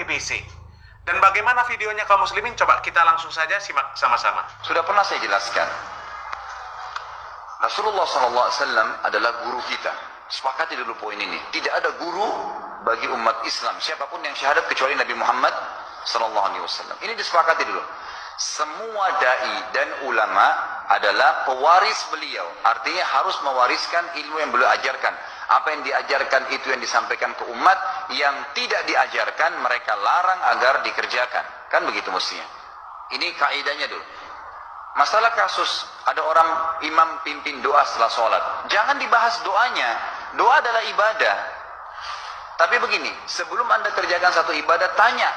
TBC. Dan bagaimana videonya kaum muslimin? Coba kita langsung saja simak sama-sama. Sudah pernah saya jelaskan, Rasulullah SAW adalah guru kita. Sepakati dulu poin ini. Tidak ada guru bagi umat Islam siapapun yang syahadat kecuali Nabi Muhammad SAW. Ini disepakati dulu. Semua dai dan ulama adalah pewaris beliau. Artinya harus mewariskan ilmu yang beliau ajarkan. Apa yang diajarkan itu yang disampaikan ke umat. Yang tidak diajarkan mereka larang agar dikerjakan. Kan begitu mestinya. Ini kaidahnya dulu. Masalah kasus ada orang imam pimpin doa setelah sholat, jangan dibahas doanya. Doa adalah ibadah. Tapi begini, sebelum anda kerjakan satu ibadah, tanya,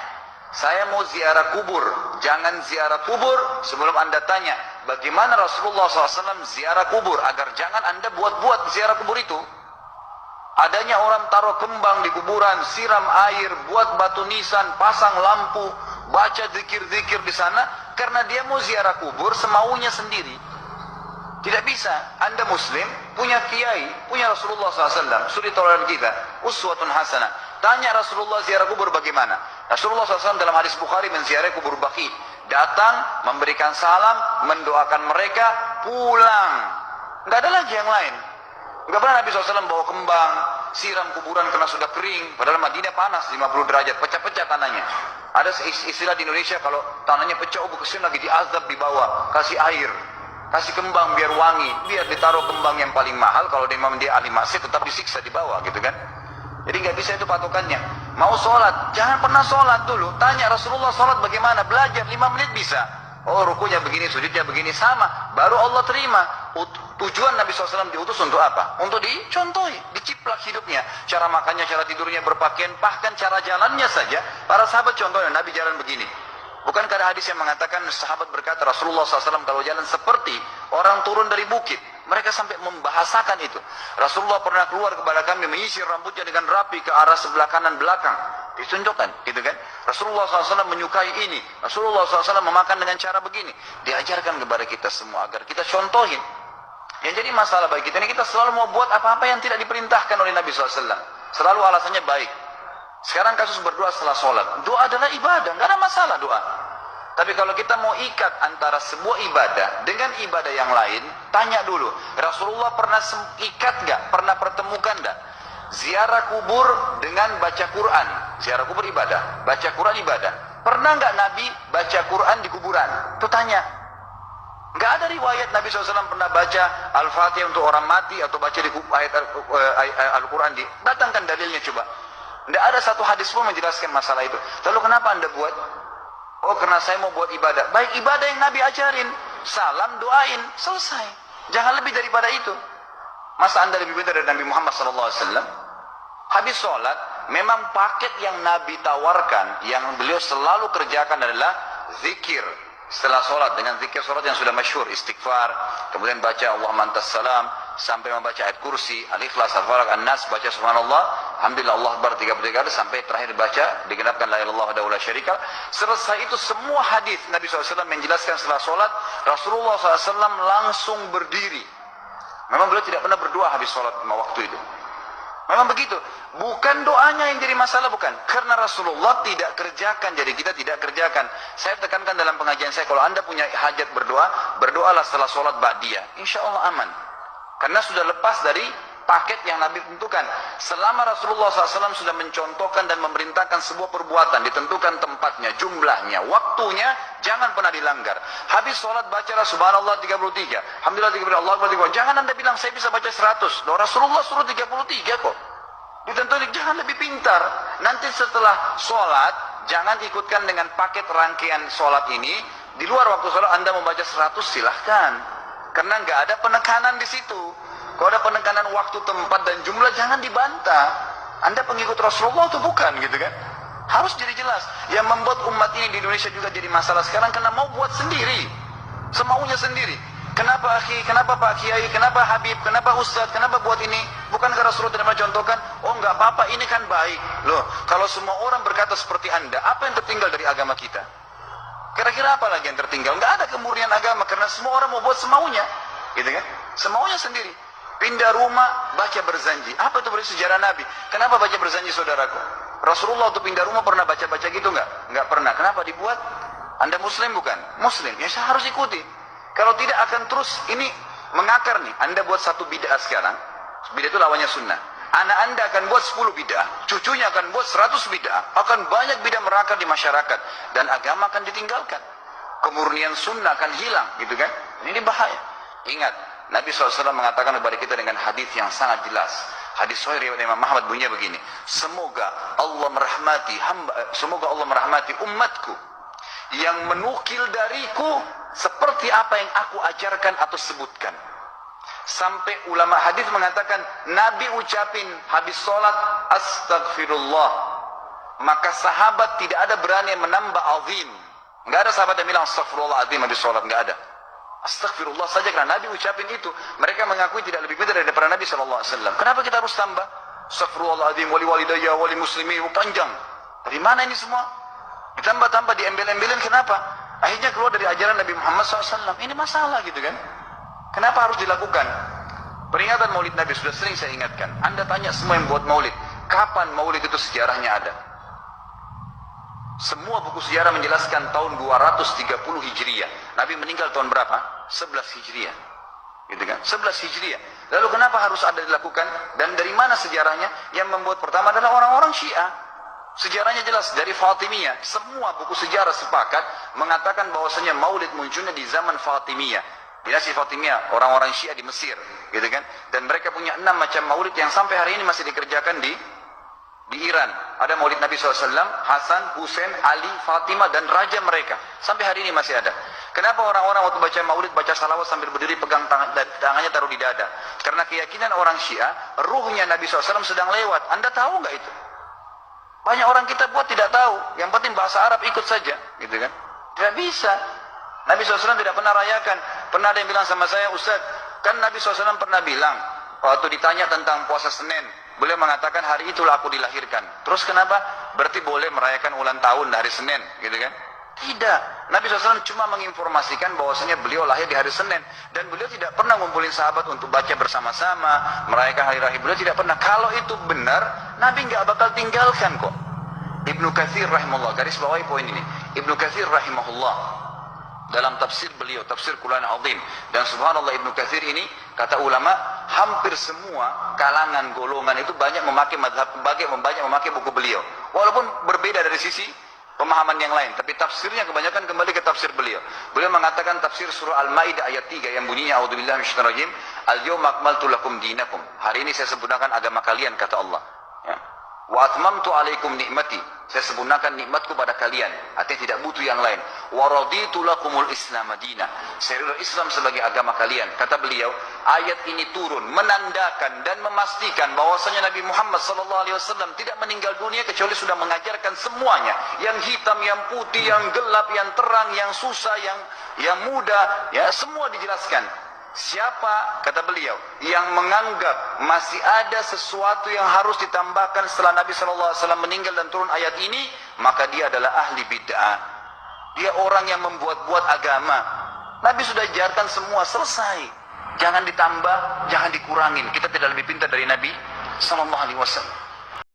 saya mau ziarah kubur. Jangan ziarah kubur sebelum anda tanya bagaimana Rasulullah SAW ziarah kubur, agar jangan anda buat-buat ziarah kubur itu. Adanya orang taruh kembang di kuburan, siram air, buat batu nisan, pasang lampu, baca zikir-zikir di sana, karena dia mau ziarah kubur semaunya sendiri. Tidak bisa. Anda muslim, punya kiai, punya Rasulullah SAW, suri tauladan kita, uswatun hasanah. Tanya Rasulullah ziarah kubur bagaimana? Rasulullah SAW dalam hadis Bukhari menziarahi kubur Baqi. Datang, memberikan salam, mendoakan mereka, pulang. Nggak ada lagi yang lain. Nggak pernah Nabi SAW bawa kembang, siram kuburan karena sudah kering. Padahal Madinah panas, 50 derajat, pecah-pecah tanahnya. Ada istilah di Indonesia, kalau tanahnya pecah, kesin lagi diazab di bawah, kasih air, kasih kembang biar wangi, biar ditaruh kembang yang paling mahal. Kalau dia ahli maksiat tetap disiksa di bawah, gitu kan? Jadi nggak bisa itu patokannya. Mau sholat, jangan pernah sholat dulu. Tanya Rasulullah sholat bagaimana, belajar 5 menit bisa. Oh rukunya begini, sujudnya begini, sama. Baru Allah terima. Tujuan Nabi SAW diutus untuk apa? Untuk dicontohi, diciplak hidupnya. Cara makannya, cara tidurnya, berpakaian, bahkan cara jalannya saja. Para sahabat contohnya, Nabi jalan begini. Bukankah ada hadis yang mengatakan, sahabat berkata, Rasulullah SAW kalau jalan seperti orang turun dari bukit. Mereka sampai membahasakan itu. Rasulullah pernah keluar kepada kami, menyisir rambutnya dengan rapi ke arah sebelah kanan belakang. Ditunjukkan, gitu kan? Rasulullah SAW menyukai ini. Rasulullah SAW memakan dengan cara begini. Diajarkan kepada kita semua agar kita contohin. Yang jadi masalah bagi kita ini, kita selalu mau buat apa-apa yang tidak diperintahkan oleh Nabi SAW. Selalu alasannya baik. Sekarang kasus berdoa setelah sholat. Doa adalah ibadah, nggak ada masalah doa. Tapi kalau kita mau ikat antara sebuah ibadah dengan ibadah yang lain, tanya dulu, Rasulullah pernah ikat nggak? Pernah pertemukan nggak? Ziarah kubur dengan baca Quran. Ziarah kubur ibadah, baca Quran ibadah. Pernah nggak Nabi baca Quran di kuburan? Itu tanya. Nggak ada riwayat Nabi SAW pernah baca Al-Fatihah untuk orang mati atau baca di ayat Al-Quran. Datangkan dalilnya coba. Nggak ada satu hadis pun menjelaskan masalah itu. Lalu kenapa anda buat? Oh karena saya mau buat ibadah. Baik, ibadah yang Nabi ajarin. Salam, doain, selesai. Jangan lebih daripada itu. Masa anda lebih pintar dari Nabi Muhammad SAW? Habis sholat, memang paket yang Nabi tawarkan, yang beliau selalu kerjakan adalah zikir. Setelah sholat, dengan zikir sholat yang sudah masyhur, istighfar, kemudian baca Allahumma antas salam, sampai membaca ayat kursi, al-ikhlas, al-falaq, an-nas, baca subhanallah, alhamdulillah, Allah akbar 33 kali, sampai terakhir baca, digenapkan la ilaha illallah wahdahu la syarika. Selesai itu semua hadis Nabi SAW menjelaskan setelah sholat, Rasulullah SAW langsung berdiri. Memang beliau tidak pernah berdoa habis sholat lima waktu itu. Memang begitu. Bukan doanya yang jadi masalah, bukan. Karena Rasulullah tidak kerjakan, jadi kita tidak kerjakan. Saya tekankan dalam pengajian saya, kalau anda punya hajat berdoa, berdoalah setelah sholat ba'diyah. Insya Allah aman. Karena sudah lepas dari paket yang Nabi tentukan. Selama Rasulullah SAW sudah mencontohkan dan memerintahkan sebuah perbuatan, ditentukan tempatnya, jumlahnya, waktunya, jangan pernah dilanggar. Habis sholat bacalah subhanallah 33, alhamdulillah 33, Allah akbar 33. Jangan anda bilang saya bisa baca 100. Loh, Rasulullah suruh 33 kok. Ditentukan, jangan lebih pintar. Nanti setelah sholat, jangan ikutkan dengan paket rangkaian sholat ini. Di luar waktu sholat anda membaca 100, silahkan. Karena nggak ada penekanan di situ. Kalau ada penekanan waktu, tempat, dan jumlah, jangan dibantah. Anda pengikut Rasulullah atau bukan, gitu kan? Harus jadi jelas. Yang membuat umat ini di Indonesia juga jadi masalah sekarang, karena mau buat sendiri. Semaunya sendiri. Kenapa akhi, kenapa Pak Kiai, kenapa Habib, kenapa Ustadz, kenapa buat ini? Bukankah Rasulullah tidak mencontohkan? Oh nggak apa-apa, ini kan baik. Loh, kalau semua orang berkata seperti anda, apa yang tertinggal dari agama kita? Kira-kira apa lagi yang tertinggal? Nggak ada kemurnian agama, karena semua orang mau buat semaunya. Gitu kan? Semaunya sendiri. Pindah rumah, baca berzanji. Apa itu berarti sejarah Nabi? Kenapa baca berzanji, saudaraku? Rasulullah waktu pindah rumah pernah baca-baca gitu nggak? Nggak pernah. Kenapa dibuat? Anda muslim bukan? Muslim. Ya saya harus ikuti. Kalau tidak akan terus ini mengakar nih. Anda buat satu bid'ah sekarang. Bid'ah itu lawannya sunnah. Anak Anda akan buat 10 bid'ah. Cucunya akan buat 100 bid'ah. Akan banyak bid'ah merakar di masyarakat. Dan agama akan ditinggalkan. Kemurnian sunnah akan hilang. Gitu kan? Ini bahaya. Ingat. Nabi SAW mengatakan kepada kita dengan hadis yang sangat jelas. Hadis sahih riwayat Imam Ahmad bunyinya begini. Semoga Allah merahmati umatku yang menukil dariku seperti apa yang aku ajarkan atau sebutkan. Sampai ulama hadis mengatakan Nabi ucapin habis sholat astagfirullah, maka sahabat tidak ada berani menambah azim. Nggak ada sahabat yang bilang astagfirullah azim habis sholat, nggak ada. Astagfirullah saja karena Nabi ucapin itu. Mereka mengakui tidak lebih pintar daripada Nabi SAW. Kenapa kita harus tambah? Astagfirullahaladzim, wali walidayya, wali muslimin, panjang. Dari mana ini semua? Ditambah-tambah, diembel-embelin, kenapa? Akhirnya keluar dari ajaran Nabi Muhammad SAW. Ini masalah gitu kan? Kenapa harus dilakukan? Peringatan maulid Nabi sudah sering saya ingatkan. Anda tanya semua yang buat maulid, kapan maulid itu sejarahnya ada? Semua buku sejarah menjelaskan tahun 230 Hijriah. Nabi meninggal tahun berapa? 11 Hijriah. Gitu kan? 11 Hijriah. Lalu kenapa harus ada dilakukan? Dan dari mana sejarahnya? Yang membuat pertama adalah orang-orang Syiah. Sejarahnya jelas dari Fatimiyah. Semua buku sejarah sepakat mengatakan bahwasanya maulid munculnya di zaman Fatimiyah. Dinasti Fatimiyah, orang-orang Syiah di Mesir, gitu kan? Dan mereka punya 6 macam maulid yang sampai hari ini masih dikerjakan di Iran. Ada maulid Nabi SAW, Hasan, Husain, Ali, Fatimah, dan raja mereka. Sampai hari ini masih ada. Kenapa orang-orang waktu baca maulid, baca salawat sambil berdiri pegang tangannya taruh di dada? Karena keyakinan orang Syiah, ruhnya Nabi SAW sedang lewat. Anda tahu nggak itu? Banyak orang kita buat tidak tahu. Yang penting bahasa Arab ikut saja, gitu kan? Tidak bisa. Nabi SAW tidak pernah rayakan. Pernah ada yang bilang sama saya, Ustaz, kan Nabi SAW pernah bilang, waktu ditanya tentang puasa Senin, beliau mengatakan hari itulah aku dilahirkan. Terus kenapa? Berarti boleh merayakan ulang tahun hari Senin, gitu kan? Tidak. Nabi SAW cuma menginformasikan bahwasanya beliau lahir di hari Senin. Dan beliau tidak pernah ngumpulin sahabat untuk baca bersama-sama, merayakan hari raya. Beliau tidak pernah. Kalau itu benar, Nabi nggak bakal tinggalkan kok. Ibnu Katsir rahimahullah, garis bawahi poin ini. Ibnu Katsir rahimahullah, dalam tafsir beliau, tafsir Quran Azim. Dan subhanallah Ibnu Katsir ini, kata ulama, hampir semua kalangan golongan itu banyak memakai madhab, banyak memakai buku beliau. Walaupun berbeda dari sisi pemahaman yang lain, tapi tafsirnya kebanyakan kembali ke tafsir beliau. Beliau mengatakan tafsir surah Al-Maidah ayat 3 yang bunyinya a'udzubillahi minasyaitonir rajim, al-yawma akmaltu lakum dinakum. Hari ini saya sempurnakan agama kalian, kata Allah. Ya. Wa atmamtu alaikum nikmati. Saya sempurnakan nikmatku pada kalian. Artinya tidak butuh yang lain. Wa raditu lakumul Islam madinah. Saya ridho Islam sebagai agama kalian. Kata beliau, ayat ini turun menandakan dan memastikan bahwasanya Nabi Muhammad SAW tidak meninggal dunia kecuali sudah mengajarkan semuanya. Yang hitam, yang putih, yang gelap, yang terang, yang susah, yang muda, ya semua dijelaskan. Siapa, kata beliau, yang menganggap masih ada sesuatu yang harus ditambahkan setelah Nabi SAW meninggal dan turun ayat ini, maka dia adalah ahli bid'ah. Dia orang yang membuat-buat agama. Nabi sudah ajarkan semua, selesai. Jangan ditambah, jangan dikurangin. Kita tidak lebih pintar dari Nabi SAW.